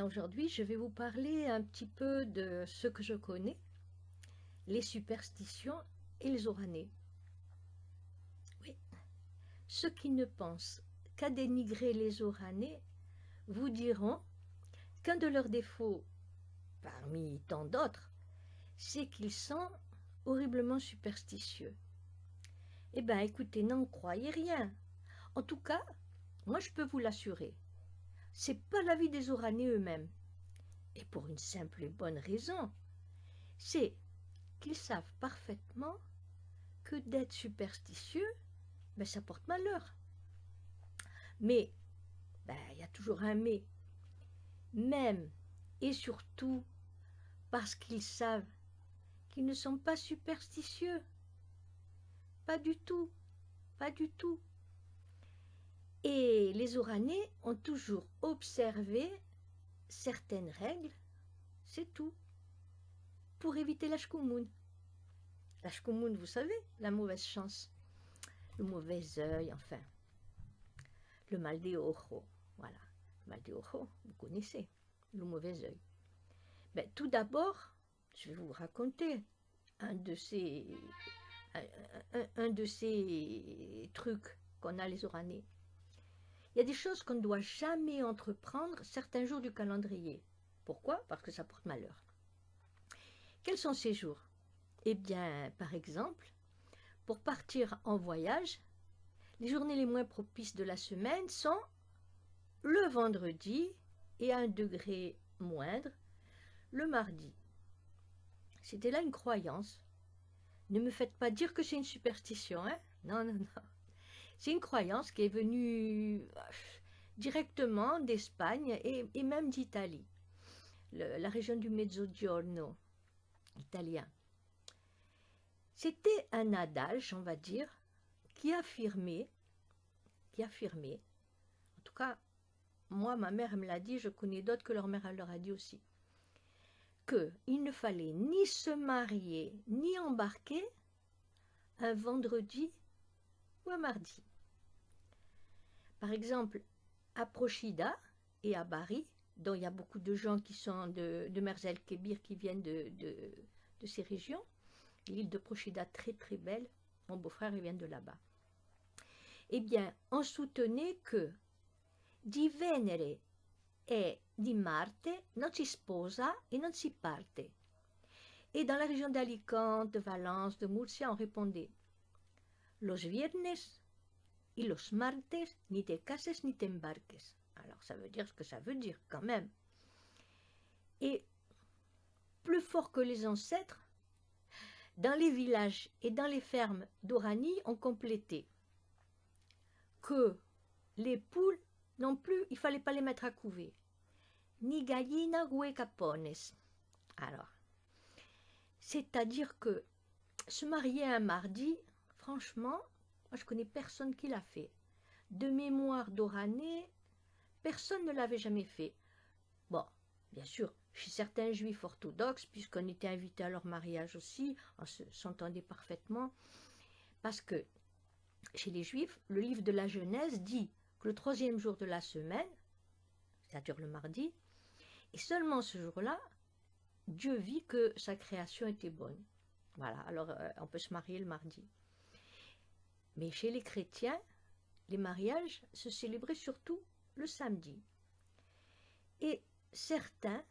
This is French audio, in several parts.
bien, aujourd'hui, je vais vous parler un petit peu de ce que je connais, les superstitions et les oranais. Oui, ceux qui ne pensent qu'à dénigrer les oranais vous diront qu'un de leurs défauts, parmi tant d'autres, c'est qu'ils sont horriblement superstitieux. Eh bien, écoutez, n'en croyez rien. En tout cas, moi je peux vous l'assurer, c'est pas l'avis des oranais eux-mêmes. Et pour une simple et bonne raison, c'est qu'ils savent parfaitement que d'être superstitieux, ben, ça porte malheur. Mais, ben, il y a toujours un mais. Même et surtout parce qu'ils savent qu'ils ne sont pas superstitieux. Pas du tout, pas du tout. Et les oranais ont toujours observé certaines règles, c'est tout, pour éviter la shkumun. La shkumun, vous savez, la mauvaise chance, le mauvais œil, enfin, le mal de ojo, voilà. Le mal de ojo, vous connaissez, le mauvais œil. Ben, tout d'abord, je vais vous raconter un de ces, un de ces trucs qu'on a les oranais. Il y a des choses qu'on ne doit jamais entreprendre certains jours du calendrier. Pourquoi? Parce que ça porte malheur. Quels sont ces jours? Eh bien, par exemple, pour partir en voyage, les journées les moins propices de la semaine sont le vendredi et à un degré moindre, le mardi. C'était là une croyance. Ne me faites pas dire que c'est une superstition, hein? Non, non, non. C'est une croyance qui est venue directement d'Espagne et même d'Italie, la région du Mezzogiorno italien. C'était un adage, on va dire, qui affirmait, en tout cas, moi, ma mère me l'a dit, je connais d'autres que leur mère elle leur a dit aussi, qu'il ne fallait ni se marier, ni embarquer un vendredi ou un mardi. Par exemple, à Procida et à Bari, dont il y a beaucoup de gens qui sont de Merzel-Kébir qui viennent de ces régions, l'île de Procida très très belle, mon beau-frère il vient de là-bas. Eh bien, on soutenait que di Venere e di Marte non si sposa e non si parte. Et dans la région d'Alicante, de Valence, de Murcia, on répondait los viernes y los martes ni te cases ni te embarques. Alors ça veut dire ce que ça veut dire quand même. Et plus fort que les ancêtres, dans les villages et dans les fermes d'Oranie, on complétait que les poules non plus, il ne fallait pas les mettre à couver. Ni gallina hue capones. Alors, c'est-à-dire que se marier un mardi, franchement, moi je connais personne qui l'a fait. De mémoire d'Oranais, personne ne l'avait jamais fait. Bon, bien sûr, chez certains juifs orthodoxes, puisqu'on était invités à leur mariage aussi, on s'entendait parfaitement, parce que chez les juifs, le livre de la Genèse dit que le 3e jour de la semaine, c'est-à-dire le mardi, et seulement ce jour-là, Dieu vit que sa création était bonne. Voilà, alors on peut se marier le mardi. Mais chez les chrétiens, les mariages se célébraient surtout le samedi. Et certains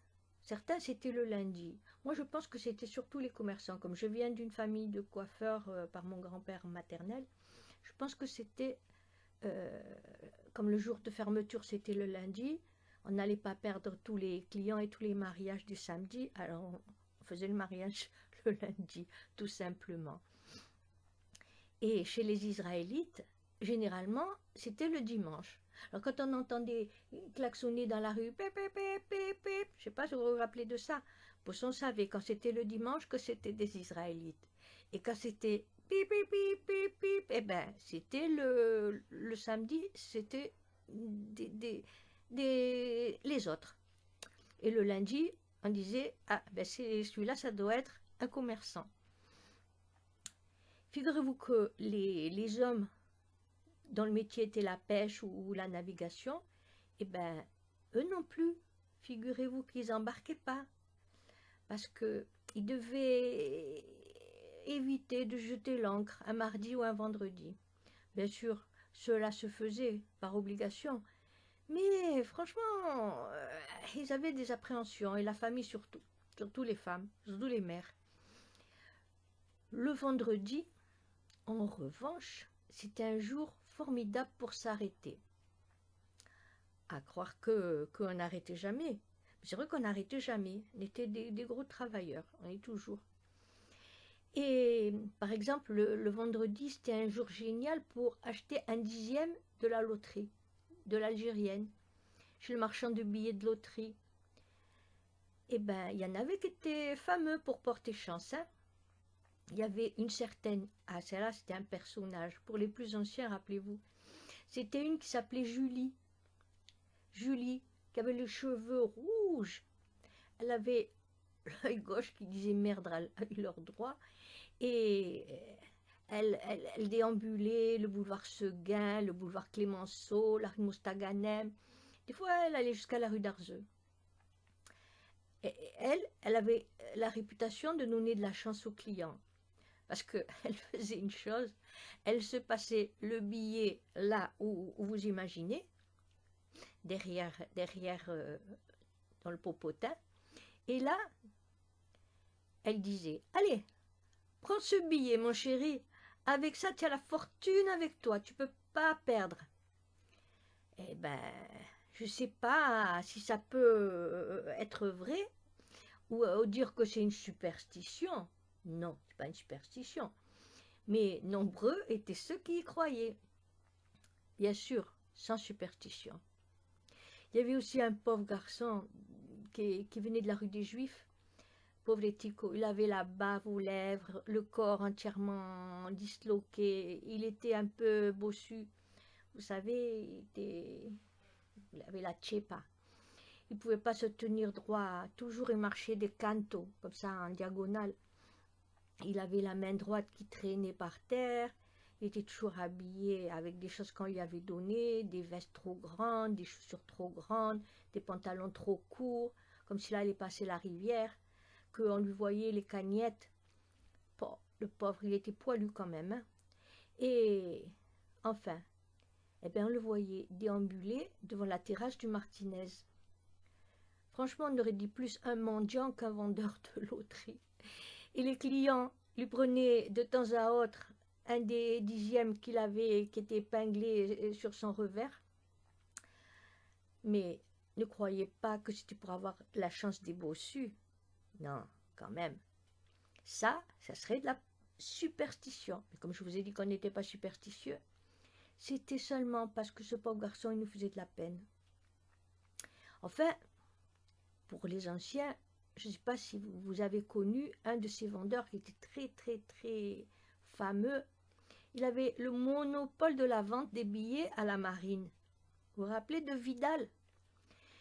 c'était le lundi. Moi, je pense que c'était surtout les commerçants. Comme je viens d'une famille de coiffeurs par mon grand-père maternel, je pense que c'était, comme le jour de fermeture, c'était le lundi, on n'allait pas perdre tous les clients et tous les mariages du samedi, alors on faisait le mariage le lundi, tout simplement. Et chez les Israélites, généralement, c'était le dimanche. Alors quand on entendait klaxonner dans la rue, pip, pip, pip, pip, pip, je ne sais pas si vous vous rappelez de ça, parce on savait quand c'était le dimanche que c'était des Israélites. Et quand c'était pip, pip, pip, pip, pip, eh bien, c'était le samedi, c'était les autres. Et le lundi, on disait, ah, ben celui-là, ça doit être un commerçant. Figurez-vous que les hommes dont le métier était la pêche ou la navigation, eh ben, eux non plus figurez-vous qu'ils n'embarquaient pas, parce qu'ils devaient éviter de jeter l'ancre un mardi ou un vendredi. Bien sûr, cela se faisait par obligation, mais franchement, ils avaient des appréhensions, et la famille surtout les femmes, surtout les mères. Le vendredi, en revanche, c'était un jour formidable pour s'arrêter. À croire qu'on n'arrêtait jamais. C'est vrai qu'on n'arrêtait jamais. On était des gros travailleurs, on est toujours. Et par exemple, le vendredi, c'était un jour génial pour acheter un dixième de la loterie, de l'algérienne, chez le marchand de billets de loterie. Eh bien, il y en avait qui étaient fameux pour porter chance. Hein. Il y avait une certaine, ah celle-là c'était un personnage, pour les plus anciens, rappelez-vous. C'était une qui s'appelait Julie. Julie, qui avait les cheveux rouges. Elle avait l'œil gauche qui disait merde à leur droit. Et elle déambulait le boulevard Seguin, le boulevard Clémenceau, la rue Mostaganem. Des fois, elle allait jusqu'à la rue d'Arzeux. Et elle avait la réputation de donner de la chance aux clients. Parce qu'elle faisait une chose, elle se passait le billet là où vous imaginez, derrière dans le popotin. Et là, elle disait, allez, prends ce billet, mon chéri. Avec ça, tu as la fortune avec toi. Tu peux pas perdre. Eh ben, je sais pas si ça peut être vrai ou dire que c'est une superstition. Non, c'est pas une superstition. Mais nombreux étaient ceux qui y croyaient. Bien sûr, sans superstition. Il y avait aussi un pauvre garçon qui venait de la rue des Juifs. Pauvre Ético, il avait la bave aux lèvres, le corps entièrement disloqué, il était un peu bossu. Vous savez, il avait la tchepa. Il ne pouvait pas se tenir droit, toujours il marchait des cantos, comme ça en diagonale. Il avait la main droite qui traînait par terre, il était toujours habillé avec des choses qu'on lui avait données, des vestes trop grandes, des chaussures trop grandes, des pantalons trop courts, comme s'il allait passer la rivière. Qu'on lui voyait les cagnettes. Bon, le pauvre, il était poilu quand même. Hein. Et enfin, eh bien, on le voyait déambuler devant la terrasse du Martinez. Franchement, on aurait dit plus un mendiant qu'un vendeur de loterie. Et les clients lui prenaient de temps à autre un des dixièmes qu'il avait, qui était épinglé sur son revers. Mais ne croyez pas que c'était pour avoir la chance des bossus. Non, quand même. Ça serait de la superstition. Mais comme je vous ai dit qu'on n'était pas superstitieux, c'était seulement parce que ce pauvre garçon, il nous faisait de la peine. Enfin, pour les anciens, je ne sais pas si vous avez connu un de ces vendeurs qui était très, très, très fameux. Il avait le monopole de la vente des billets à la marine. Vous vous rappelez de Vidal?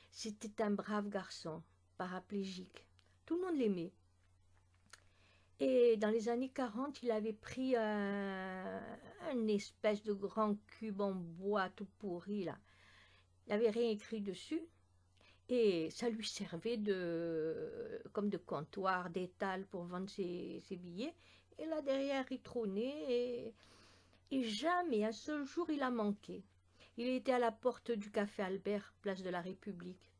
C'était un brave garçon, paraplégique. Tout le monde l'aimait. Et dans les années 40, il avait pris un espèce de grand cube en bois tout pourri, là. Il n'avait rien écrit dessus. Et ça lui servait comme de comptoir, d'étal pour vendre ses billets. Et là, derrière, il trônait. Et jamais, un seul jour, il a manqué. Il était à la porte du café Albert, place de la République.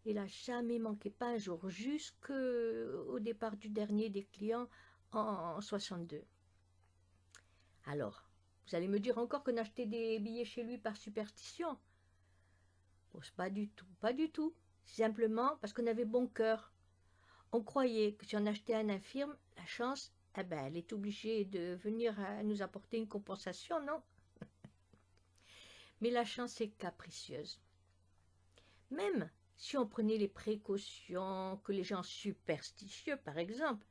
Il n'a jamais manqué, pas un jour, jusqu'au départ du dernier des clients en 62. Alors, vous allez me dire encore qu'on achetait des billets chez lui par superstition? Bon, pas du tout, pas du tout. Simplement parce qu'on avait bon cœur. On croyait que si on achetait un infirme, la chance, eh ben, elle est obligée de venir nous apporter une compensation, non? Mais la chance est capricieuse. Même si on prenait les précautions que les gens superstitieux, par exemple,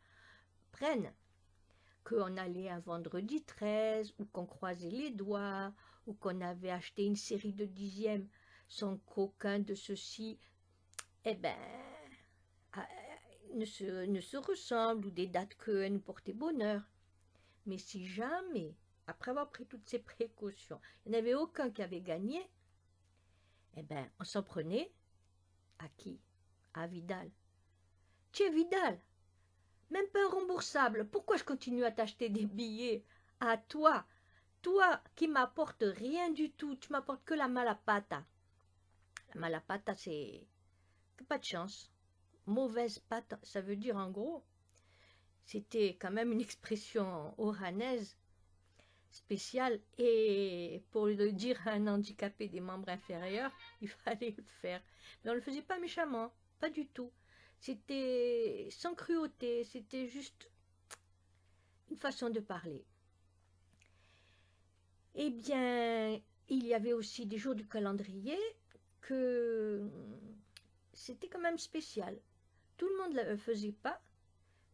prennent, qu'on allait un vendredi 13, ou qu'on croisait les doigts, ou qu'on avait acheté une série de dixièmes sans qu'aucun de ceux-ci, eh ben, ne se ressemble, ou des dates que nous portaient bonheur. Mais si jamais, après avoir pris toutes ces précautions, il n'y en avait aucun qui avait gagné, eh ben, on s'en prenait à qui? à Vidal. Tiens, Vidal, même pas un remboursable. Pourquoi je continue à t'acheter des billets à toi? Toi qui m'apportes rien du tout, tu m'apportes que la malapata. La malapata, c'est pas de chance. Mauvaise pâte, ça veut dire en gros, c'était quand même une expression oranaise spéciale et pour le dire à un handicapé des membres inférieurs, il fallait le faire. Mais on ne le faisait pas méchamment, pas du tout. C'était sans cruauté, c'était juste une façon de parler. Eh bien, il y avait aussi des jours du calendrier que c'était quand même spécial. Tout le monde ne le faisait pas,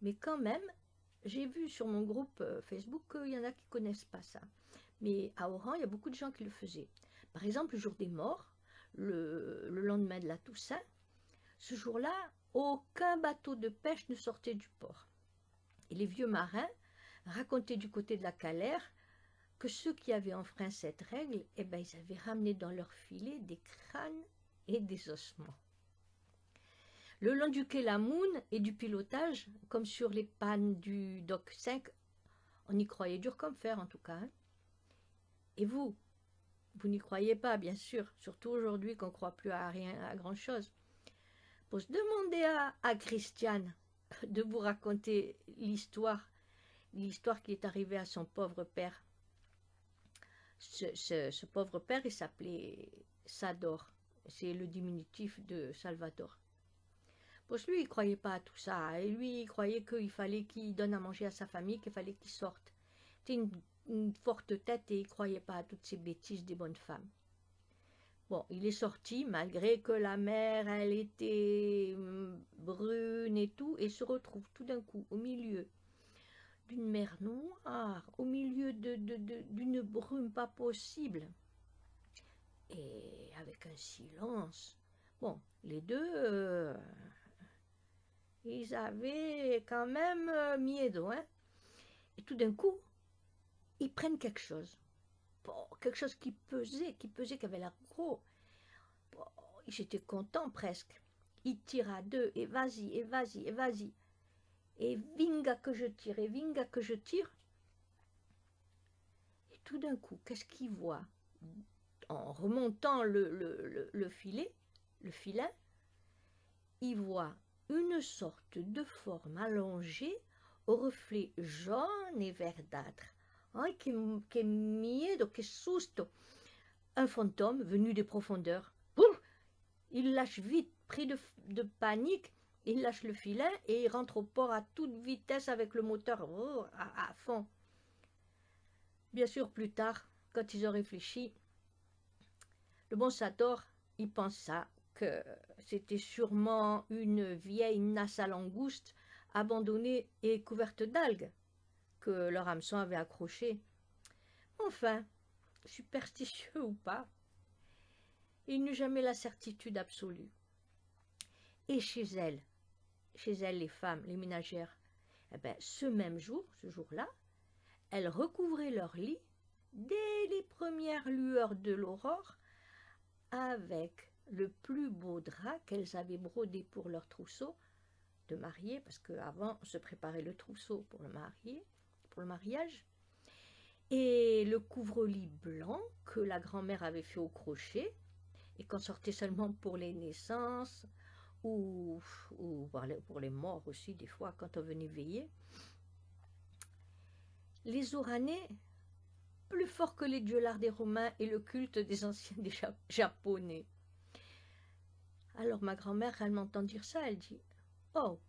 mais quand même, j'ai vu sur mon groupe Facebook qu'il y en a qui ne connaissent pas ça. Mais à Oran, il y a beaucoup de gens qui le faisaient. Par exemple, le jour des morts, le lendemain de la Toussaint, ce jour-là, aucun bateau de pêche ne sortait du port. Et les vieux marins racontaient du côté de la Calère que ceux qui avaient enfreint cette règle, eh ben, ils avaient ramené dans leur filet des crânes et des ossements. Le long du quai Lamoun et du pilotage, comme sur les pannes du Dock 5, on y croyait dur comme fer en tout cas. Hein. Et vous n'y croyez pas, bien sûr, surtout aujourd'hui qu'on ne croit plus à rien, à grand-chose. Pour se demander à Christiane de vous raconter l'histoire qui est arrivée à son pauvre père. Ce pauvre père, il s'appelait Sador. C'est le diminutif de Salvador. Parce que lui, il ne croyait pas à tout ça. Et lui, il croyait qu'il fallait qu'il donne à manger à sa famille, qu'il fallait qu'il sorte. C'était une forte tête et il ne croyait pas à toutes ces bêtises des bonnes femmes. Bon, il est sorti, malgré que la mer, elle était brune et tout, et se retrouve tout d'un coup au milieu d'une mer noire, au milieu d'une brume pas possible, et avec un silence. Bon, les deux, ils avaient quand même miedo, hein. Et tout d'un coup, ils prennent quelque chose. Bon, quelque chose qui pesait, qui avait l'air gros. Bon, j'étais content presque. Il tire à deux, et vas-y, et vas-y, et vas-y. Et vinga que je tire, et vinga que je tire. Et tout d'un coup, qu'est-ce qu'il voit? En remontant le filet, le filin, il voit une sorte de forme allongée au reflet jaune et verdâtre. Ay, que miedo, que susto! Un fantôme venu des profondeurs. Pouf! Il lâche vite, pris de panique, il lâche le filet et il rentre au port à toute vitesse avec le moteur à fond. Bien sûr, plus tard, quand ils ont réfléchi, le bon Sador, il pensa que c'était sûrement une vieille nasse à langouste abandonnée et couverte d'algues que leur hameçon avait accrochée. Enfin, superstitieux ou pas, il n'eut jamais la certitude absolue. Et chez elles, les femmes, les ménagères, eh ben, ce même jour, ce jour-là, elles recouvraient leur lit dès les premières lueurs de l'aurore avec le plus beau drap qu'elles avaient brodé pour leur trousseau de mariée, parce qu'avant, on se préparait le trousseau pour le mariage, et le couvre-lit blanc que la grand-mère avait fait au crochet, et qu'on sortait seulement pour les naissances, ou pour les morts aussi, des fois, quand on venait veiller. Les Oranais, plus forts que les dieux-lards des Romains et le culte des anciens des Japonais. Alors ma grand-mère, elle m'entend dire ça, elle dit « Oh,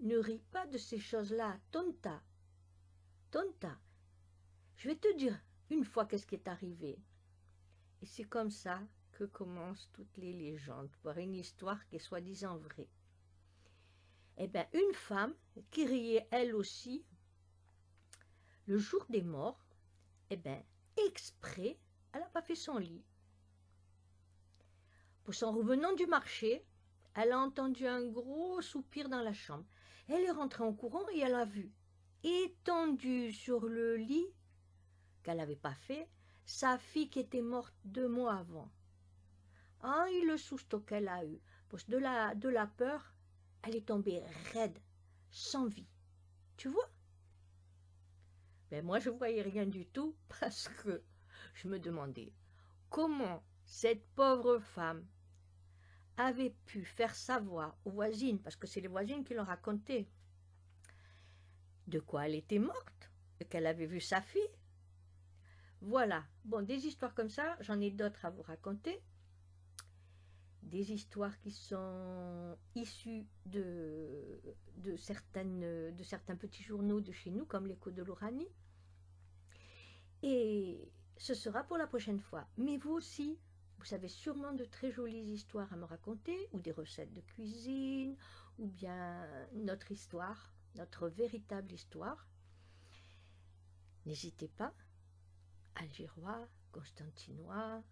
ne ris pas de ces choses-là, tonta, tonta. Je vais te dire une fois qu'est-ce qui est arrivé. » Et c'est comme ça que commencent toutes les légendes, par une histoire qui est soi-disant vraie. Eh bien, une femme qui riait elle aussi, le jour des morts, eh bien, exprès, elle n'a pas fait son lit. Pour son revenant du marché, elle a entendu un gros soupir dans la chambre. Elle est rentrée en courant et elle a vu, étendue sur le lit, qu'elle n'avait pas fait, sa fille qui était morte 2 mois avant. Ah, et le sousto qu'elle a eu, Parce que de la peur, elle est tombée raide, sans vie. Tu vois? Mais moi, je ne voyais rien du tout parce que je me demandais comment cette pauvre femme avait pu faire savoir aux voisines, parce que c'est les voisines qui l'ont raconté, de quoi elle était morte et qu'elle avait vu sa fille. Voilà. Bon, des histoires comme ça, j'en ai d'autres à vous raconter. Des histoires qui sont issues de certains petits journaux de chez nous, comme l'Écho de l'Oranie. Et ce sera pour la prochaine fois. Mais vous aussi, vous avez sûrement de très jolies histoires à me raconter, ou des recettes de cuisine, ou bien notre histoire, notre véritable histoire. N'hésitez pas, Algérois, Constantinois,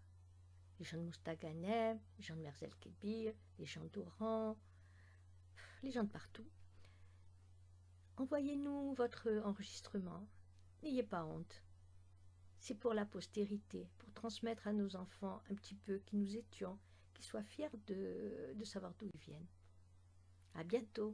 les gens de Moustaganem, les gens de Merzel-Kébir, les gens d'Oran, les gens de partout. Envoyez-nous votre enregistrement. N'ayez pas honte. C'est pour la postérité, pour transmettre à nos enfants un petit peu qui nous étions, qu'ils soient fiers de savoir d'où ils viennent. À bientôt.